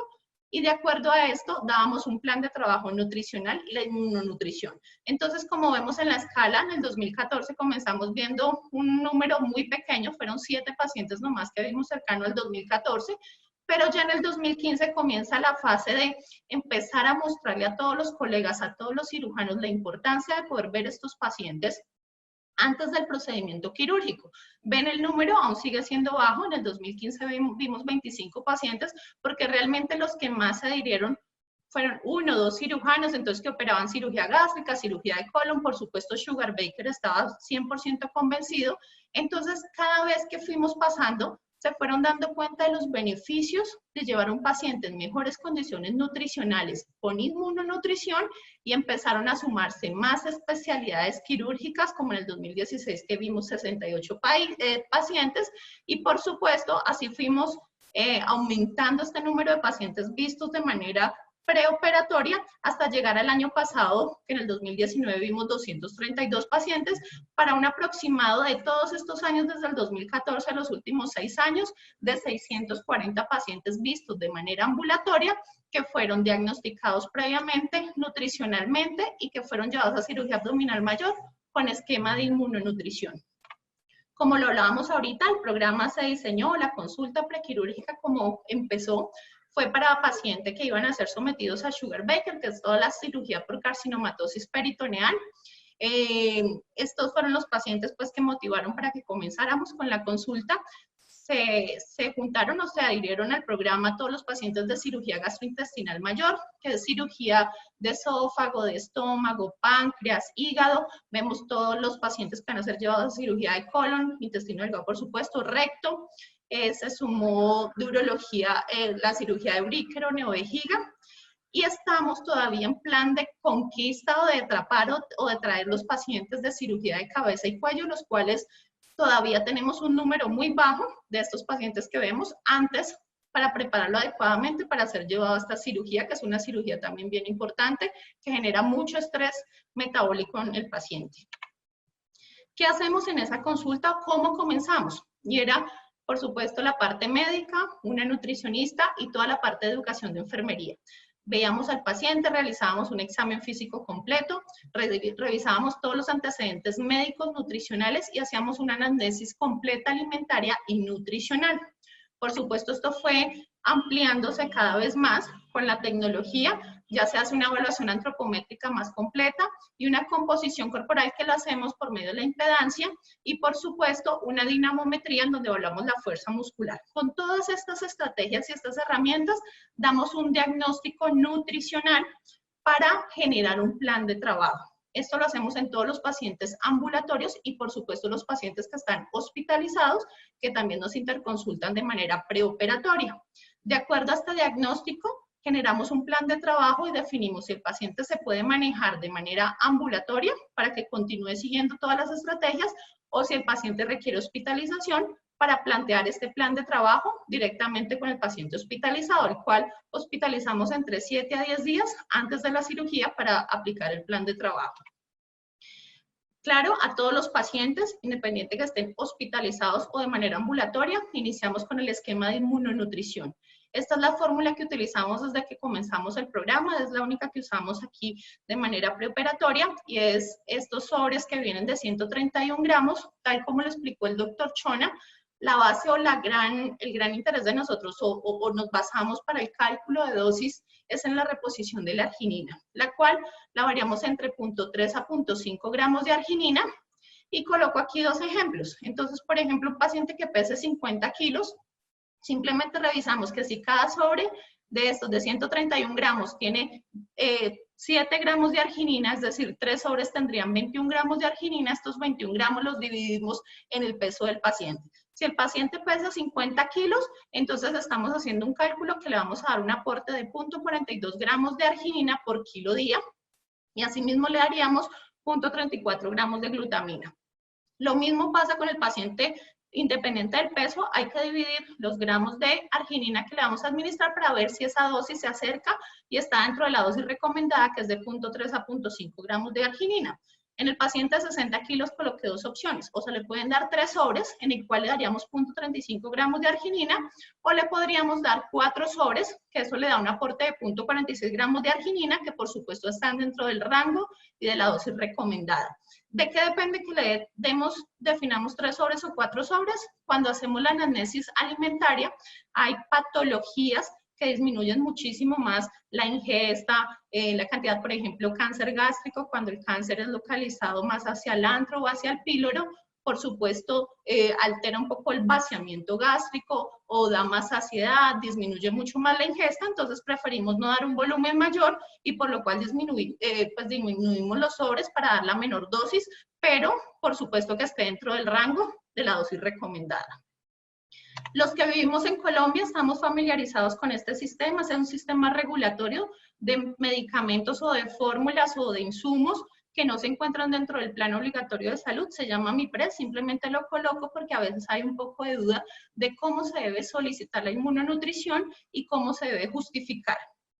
Y de acuerdo a esto, dábamos un plan de trabajo nutricional y la inmunonutrición. Entonces, como vemos en la escala, en el 2014 comenzamos viendo un número muy pequeño, fueron 7 pacientes nomás que vimos cercano al 2014, pero ya en el 2015 comienza la fase de empezar a mostrarle a todos los colegas, a todos los cirujanos, la importancia de poder ver estos pacientes antes del procedimiento quirúrgico. Ven, el número aún sigue siendo bajo, en el 2015 vimos 25 pacientes, porque realmente los que más se adhirieron fueron 1 o 2 cirujanos, entonces que operaban cirugía gástrica, cirugía de colon, por supuesto Sugar Baker estaba 100% convencido. Entonces, cada vez que fuimos pasando, se fueron dando cuenta de los beneficios de llevar a un paciente en mejores condiciones nutricionales con inmunonutrición y empezaron a sumarse más especialidades quirúrgicas, como en el 2016 que vimos 68 pacientes y por supuesto así fuimos aumentando este número de pacientes vistos de manera preoperatoria hasta llegar al año pasado, que en el 2019 vimos 232 pacientes, para un aproximado de todos estos años, desde el 2014 a los últimos 6 años, de 640 pacientes vistos de manera ambulatoria, que fueron diagnosticados previamente nutricionalmente y que fueron llevados a cirugía abdominal mayor con esquema de inmunonutrición. Como lo hablábamos ahorita, el programa se diseñó, la consulta prequirúrgica como empezó, fue para pacientes que iban a ser sometidos a Sugar Baker, que es toda la cirugía por carcinomatosis peritoneal. Estos fueron los pacientes pues, que motivaron para que comenzáramos con la consulta. Se juntaron o se adhirieron al programa todos los pacientes de cirugía gastrointestinal mayor, que es cirugía de esófago, de estómago, páncreas, hígado. Vemos todos los pacientes que van a ser llevados a cirugía de colon, intestino delgado, por supuesto, recto. Se sumó de urología, la cirugía de euríquero, neovejiga, y estamos todavía en plan de conquista o de atrapar o de traer los pacientes de cirugía de cabeza y cuello, los cuales todavía tenemos un número muy bajo de estos pacientes que vemos antes para prepararlo adecuadamente para ser llevado a esta cirugía, que es una cirugía también bien importante, que genera mucho estrés metabólico en el paciente. ¿Qué hacemos en esa consulta? ¿Cómo comenzamos? Y era, por supuesto, la parte médica, una nutricionista y toda la parte de educación de enfermería. veíamos al paciente, realizábamos un examen físico completo, revisábamos todos los antecedentes médicos, nutricionales y hacíamos una anamnesis completa alimentaria y nutricional. Por supuesto, esto fue ampliándose cada vez más con la tecnología. Ya se hace una evaluación antropométrica más completa y una composición corporal que la hacemos por medio de la impedancia y, por supuesto, una dinamometría en donde evaluamos la fuerza muscular. Con todas estas estrategias y estas herramientas, damos un diagnóstico nutricional para generar un plan de trabajo. Esto lo hacemos en todos los pacientes ambulatorios y, por supuesto, los pacientes que están hospitalizados, que también nos interconsultan de manera preoperatoria. De acuerdo a este diagnóstico, generamos un plan de trabajo y definimos si el paciente se puede manejar de manera ambulatoria para que continúe siguiendo todas las estrategias o si el paciente requiere hospitalización para plantear este plan de trabajo directamente con el paciente hospitalizado, el cual hospitalizamos entre 7 a 10 días antes de la cirugía para aplicar el plan de trabajo. Claro, a todos los pacientes, independiente que estén hospitalizados o de manera ambulatoria, iniciamos con el esquema de inmunonutrición. Esta es la fórmula que utilizamos desde que comenzamos el programa, es la única que usamos aquí de manera preoperatoria y es estos sobres que vienen de 131 gramos, tal como lo explicó el doctor Chona. La base o el gran interés de nosotros o nos basamos para el cálculo de dosis es en la reposición de la arginina, la cual la variamos entre 0.3 a 0.5 gramos de arginina y coloco aquí dos ejemplos. Entonces, por ejemplo, un paciente que pese 50 kilos, simplemente revisamos que si cada sobre de estos de 131 gramos tiene 7 gramos de arginina, es decir, 3 sobres tendrían 21 gramos de arginina, estos 21 gramos los dividimos en el peso del paciente. Si el paciente pesa 50 kilos, entonces estamos haciendo un cálculo que le vamos a dar un aporte de 0.42 gramos de arginina por kilo día y asimismo le daríamos 0.34 gramos de glutamina. Lo mismo pasa con el paciente independiente del peso, hay que dividir los gramos de arginina que le vamos a administrar para ver si esa dosis se acerca y está dentro de la dosis recomendada, que es de 0.3 a 0.5 gramos de arginina. En el paciente de 60 kilos coloqué dos opciones, o se le pueden dar 3 sobres, en el cual le daríamos 0.35 gramos de arginina, o le podríamos dar 4 sobres, que eso le da un aporte de 0.46 gramos de arginina, que por supuesto están dentro del rango y de la dosis recomendada. ¿De qué depende que le definamos 3 sobres o 4 sobres? Cuando hacemos la anamnesis alimentaria, hay patologías que disminuyen muchísimo más la ingesta, la cantidad, por ejemplo, cáncer gástrico, cuando el cáncer es localizado más hacia el antro o hacia el píloro, por supuesto, altera un poco el vaciamiento gástrico o da más saciedad, disminuye mucho más la ingesta, entonces preferimos no dar un volumen mayor y por lo cual disminuimos los sobres para dar la menor dosis, pero por supuesto que esté dentro del rango de la dosis recomendada. Los que vivimos en Colombia estamos familiarizados con este sistema, es un sistema regulatorio de medicamentos o de fórmulas o de insumos que no se encuentran dentro del plan obligatorio de salud, se llama MIPRES, simplemente lo coloco porque a veces hay un poco de duda de cómo se debe solicitar la inmunonutrición y cómo se debe justificar.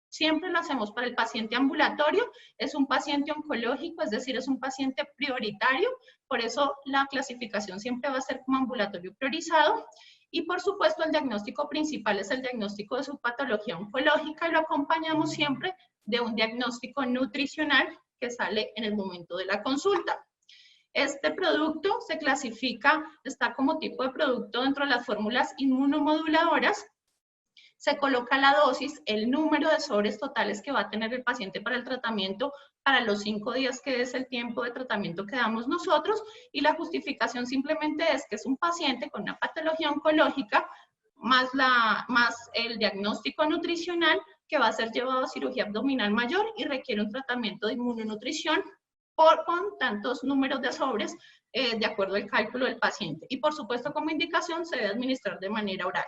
Siempre lo hacemos para el paciente ambulatorio, es un paciente oncológico, es decir, es un paciente prioritario, por eso la clasificación siempre va a ser como ambulatorio priorizado. Y por supuesto el diagnóstico principal es el diagnóstico de su patología oncológica y lo acompañamos siempre de un diagnóstico nutricional que sale en el momento de la consulta. Este producto se clasifica, está como tipo de producto dentro de las fórmulas inmunomoduladoras. Se coloca la dosis, el número de sobres totales que va a tener el paciente para el tratamiento para los 5 días que es el tiempo de tratamiento que damos nosotros y la justificación simplemente es que es un paciente con una patología oncológica más el diagnóstico nutricional que va a ser llevado a cirugía abdominal mayor y requiere un tratamiento de inmunonutrición con tantos números de sobres de acuerdo al cálculo del paciente. Y por supuesto como indicación se debe administrar de manera oral.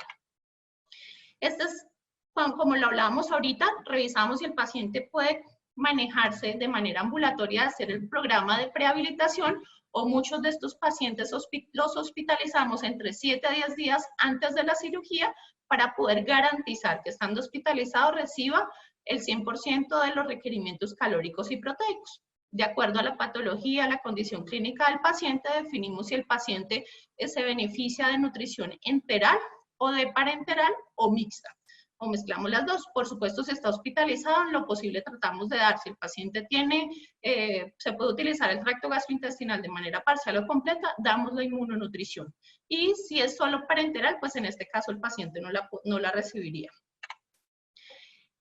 Este es, como lo hablábamos ahorita, revisamos si el paciente puede manejarse de manera ambulatoria, hacer el programa de prehabilitación o muchos de estos pacientes los hospitalizamos entre 7 a 10 días antes de la cirugía para poder garantizar que estando hospitalizado reciba el 100% de los requerimientos calóricos y proteicos. De acuerdo a la patología, la condición clínica del paciente, definimos si el paciente se beneficia de nutrición enteral o de parenteral o mixta. o mezclamos las dos. Por supuesto, si está hospitalizado, en lo posible tratamos de dar, si el paciente tiene, se puede utilizar el tracto gastrointestinal de manera parcial o completa, damos la inmunonutrición. Y si es solo parenteral, pues en este caso el paciente no la recibiría.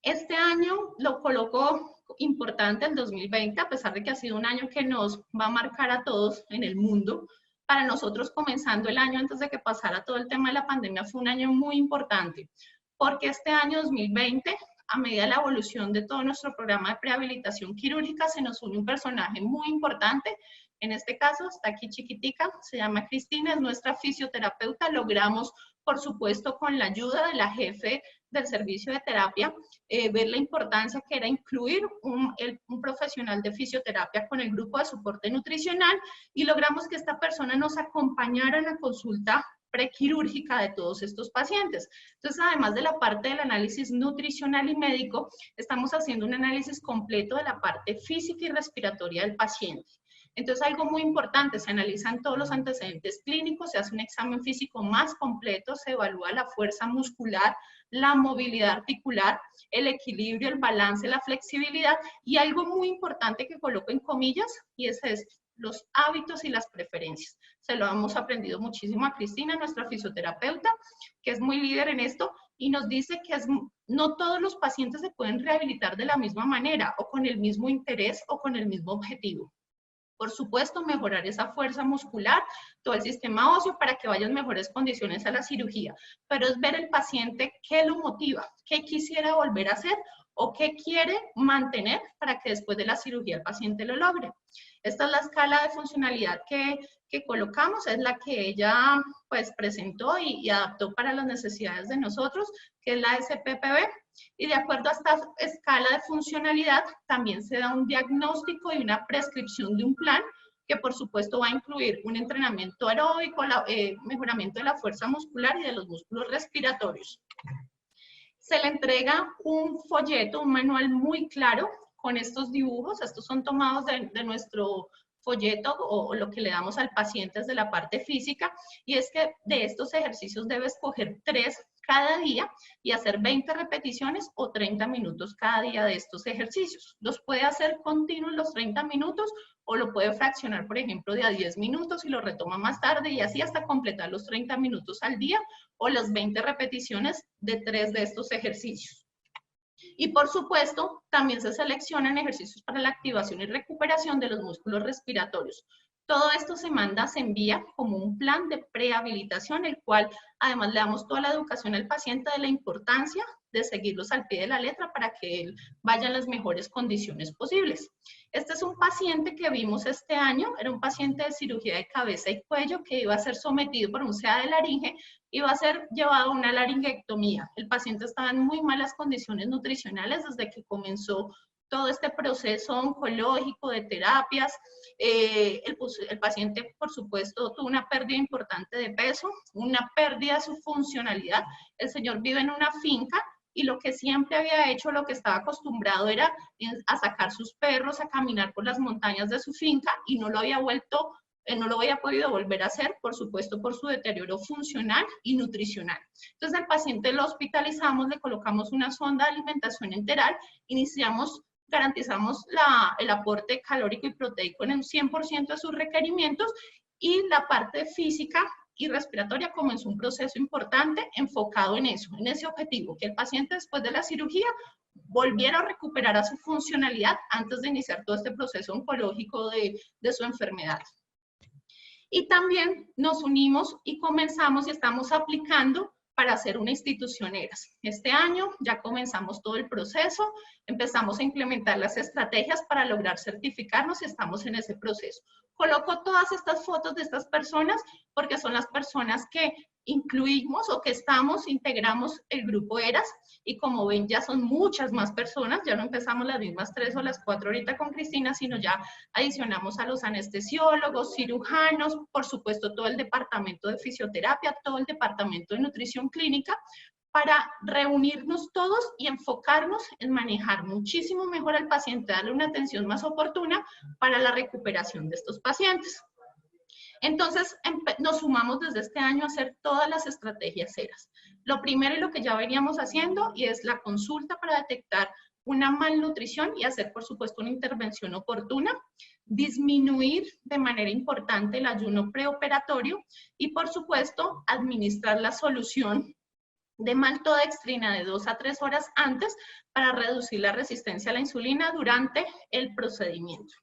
Este año lo coloco importante, el 2020, a pesar de que ha sido un año que nos va a marcar a todos en el mundo. Para nosotros, comenzando el año antes de que pasara todo el tema de la pandemia, fue un año muy importante, porque este año 2020, a medida de la evolución de todo nuestro programa de prehabilitación quirúrgica, se nos une un personaje muy importante. En este caso, está aquí chiquitica, se llama Cristina, es nuestra fisioterapeuta. Logramos, por supuesto, con la ayuda de la jefe del servicio de terapia, ver la importancia que era incluir un profesional de fisioterapia con el grupo de soporte nutricional, y logramos que esta persona nos acompañara en la consulta prequirúrgica de todos estos pacientes. Entonces, además de la parte del análisis nutricional y médico, estamos haciendo un análisis completo de la parte física y respiratoria del paciente. Entonces, algo muy importante, se analizan todos los antecedentes clínicos, se hace un examen físico más completo, se evalúa la fuerza muscular, la movilidad articular, el equilibrio, el balance, la flexibilidad, y algo muy importante que coloco en comillas, y ese es los hábitos y las preferencias. Se lo hemos aprendido muchísimo a Cristina, nuestra fisioterapeuta, que es muy líder en esto, y nos dice que no todos los pacientes se pueden rehabilitar de la misma manera, o con el mismo interés, o con el mismo objetivo. Por supuesto, mejorar esa fuerza muscular, todo el sistema óseo para que vaya en mejores condiciones a la cirugía. Pero es ver el paciente qué lo motiva, qué quisiera volver a hacer o qué quiere mantener para que después de la cirugía el paciente lo logre. Esta es la escala de funcionalidad que colocamos, es la que ella pues presentó y adaptó para las necesidades de nosotros, que es la SPPB. Y de acuerdo a esta escala de funcionalidad, también se da un diagnóstico y una prescripción de un plan que por supuesto va a incluir un entrenamiento aeróbico, mejoramiento de la fuerza muscular y de los músculos respiratorios. Se le entrega un folleto, un manual muy claro con estos dibujos. Estos son tomados de nuestro folleto o lo que le damos al paciente desde la parte física, y es que de estos ejercicios debe escoger 3 cada día y hacer 20 repeticiones o 30 minutos cada día de estos ejercicios. Los puede hacer continuos los 30 minutos o lo puede fraccionar, por ejemplo, de a 10 minutos y lo retoma más tarde, y así hasta completar los 30 minutos al día o las 20 repeticiones de 3 de estos ejercicios. Y por supuesto, también se seleccionan ejercicios para la activación y recuperación de los músculos respiratorios. Todo esto se envía como un plan de prehabilitación, el cual además le damos toda la educación al paciente de la importancia de seguirlos al pie de la letra para que él vaya en las mejores condiciones posibles. Este es un paciente que vimos este año, era un paciente de cirugía de cabeza y cuello que iba a ser sometido por un CA de laringe, iba a ser llevado a una laringectomía. El paciente estaba en muy malas condiciones nutricionales desde que comenzó todo este proceso oncológico de terapias. El paciente, por supuesto, tuvo una pérdida importante de peso, una pérdida de su funcionalidad. El señor vive en una finca y lo que siempre había hecho, lo que estaba acostumbrado era a sacar sus perros, a caminar por las montañas de su finca, y no lo había podido volver a hacer, por supuesto, por su deterioro funcional y nutricional. Entonces, al paciente lo hospitalizamos, le colocamos una sonda de alimentación enteral, garantizamos el aporte calórico y proteico en el 100% de sus requerimientos, y la parte física y respiratoria comenzó un proceso importante enfocado en eso, en ese objetivo, que el paciente después de la cirugía volviera a recuperar a su funcionalidad antes de iniciar todo este proceso oncológico de su enfermedad. Y también nos unimos y comenzamos y estamos aplicando para hacer una institución ERAS. Este año ya comenzamos todo el proceso, empezamos a implementar las estrategias para lograr certificarnos y estamos en ese proceso. Coloco todas estas fotos de estas personas porque son las personas que incluimos o que integramos el grupo ERAS, y como ven ya son muchas más personas, ya no empezamos las mismas 3 o las 4 ahorita con Cristina, sino ya adicionamos a los anestesiólogos, cirujanos, por supuesto todo el departamento de fisioterapia, todo el departamento de nutrición clínica, para reunirnos todos y enfocarnos en manejar muchísimo mejor al paciente, darle una atención más oportuna para la recuperación de estos pacientes. Entonces, nos sumamos desde este año a hacer todas las estrategias ceras. Lo primero y lo que ya veníamos haciendo y es la consulta para detectar una malnutrición y hacer, por supuesto, una intervención oportuna, disminuir de manera importante el ayuno preoperatorio y, por supuesto, administrar la solución de maltodextrina de 2 a 3 horas antes para reducir la resistencia a la insulina durante el procedimiento.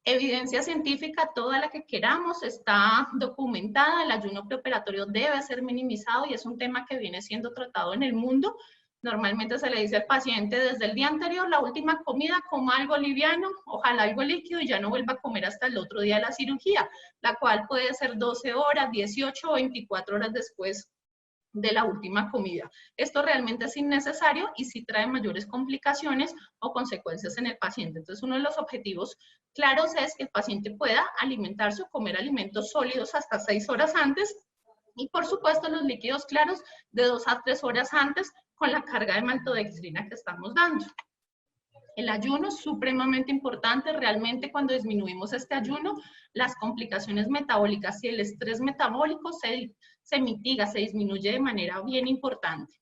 Evidencia científica, toda la que queramos, está documentada. El ayuno preoperatorio debe ser minimizado y es un tema que viene siendo tratado en el mundo. Normalmente se le dice al paciente desde el día anterior, la última comida, coma algo liviano, ojalá algo líquido y ya no vuelva a comer hasta el otro día de la cirugía, la cual puede ser 12 horas, 18 o 24 horas después de la última comida. Esto realmente es innecesario y sí trae mayores complicaciones o consecuencias en el paciente. Entonces, uno de los objetivos claros es que el paciente pueda alimentarse o comer alimentos sólidos hasta 6 horas antes y, por supuesto, los líquidos claros de 2 a 3 horas antes con la carga de maltodextrina que estamos dando. El ayuno es supremamente importante. Realmente, cuando disminuimos este ayuno, las complicaciones metabólicas y el estrés metabólico se mitiga, se disminuye de manera bien importante.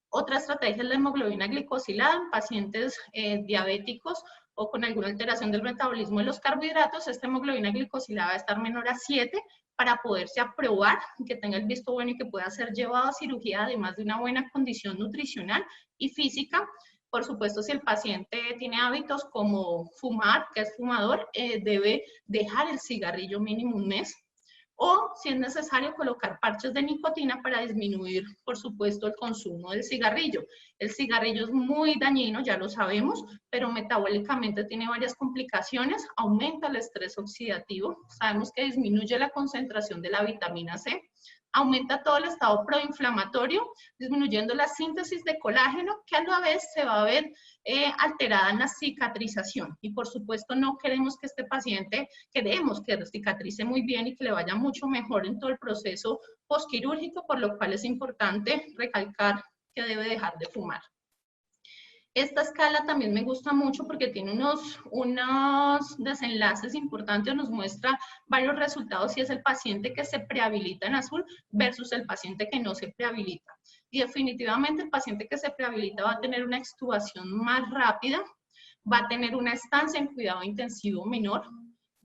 Otra estrategia es la hemoglobina glicosilada en pacientes diabéticos o con alguna alteración del metabolismo de los carbohidratos. Esta hemoglobina glicosilada va a estar menor a 7 para poderse aprobar, que tenga el visto bueno y que pueda ser llevado a cirugía, además de una buena condición nutricional y física. Por supuesto, si el paciente tiene hábitos como fumar, que es fumador, debe dejar el cigarrillo mínimo un mes. O, si es necesario, colocar parches de nicotina para disminuir, por supuesto, el consumo del cigarrillo. El cigarrillo es muy dañino, ya lo sabemos, pero metabólicamente tiene varias complicaciones. Aumenta el estrés oxidativo. Sabemos que disminuye la concentración de la vitamina C. Aumenta todo el estado proinflamatorio, disminuyendo la síntesis de colágeno, que a la vez se va a ver alterada en la cicatrización. Y por supuesto no queremos que este paciente, queremos que cicatrice muy bien y que le vaya mucho mejor en todo el proceso postquirúrgico, por lo cual es importante recalcar que debe dejar de fumar. Esta escala también me gusta mucho porque tiene unos desenlaces importantes, nos muestra varios resultados y es el paciente que se prehabilita en azul versus el paciente que no se prehabilita. Y definitivamente el paciente que se prehabilita va a tener una extubación más rápida, va a tener una estancia en cuidado intensivo menor,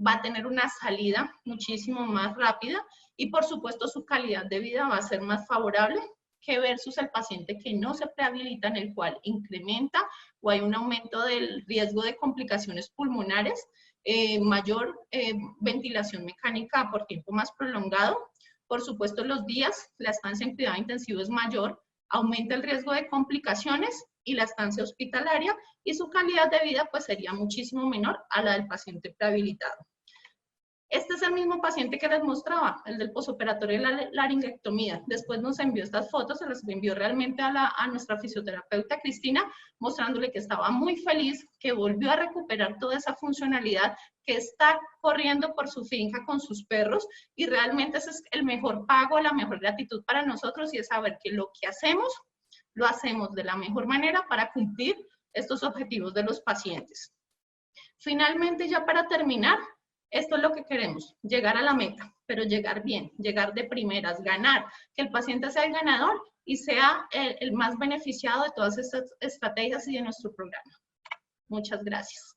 va a tener una salida muchísimo más rápida y por supuesto su calidad de vida va a ser más favorable que versus el paciente que no se prehabilita, en el cual incrementa o hay un aumento del riesgo de complicaciones pulmonares, mayor ventilación mecánica por tiempo más prolongado. Por supuesto, los días, la estancia en cuidado intensivo es mayor, aumenta el riesgo de complicaciones y la estancia hospitalaria, y su calidad de vida pues sería muchísimo menor a la del paciente prehabilitado. Este es el mismo paciente que les mostraba, el del posoperatorio de la laringectomía. Después nos envió estas fotos, se las envió realmente a nuestra fisioterapeuta Cristina, mostrándole que estaba muy feliz, que volvió a recuperar toda esa funcionalidad, que está corriendo por su finca con sus perros, y realmente ese es el mejor pago, la mejor gratitud para nosotros, y es saber que lo que hacemos, lo hacemos de la mejor manera para cumplir estos objetivos de los pacientes. Finalmente, ya para terminar, esto es lo que queremos, llegar a la meta, pero llegar bien, llegar de primeras, ganar, que el paciente sea el ganador y sea el más beneficiado de todas estas estrategias y de nuestro programa. Muchas gracias.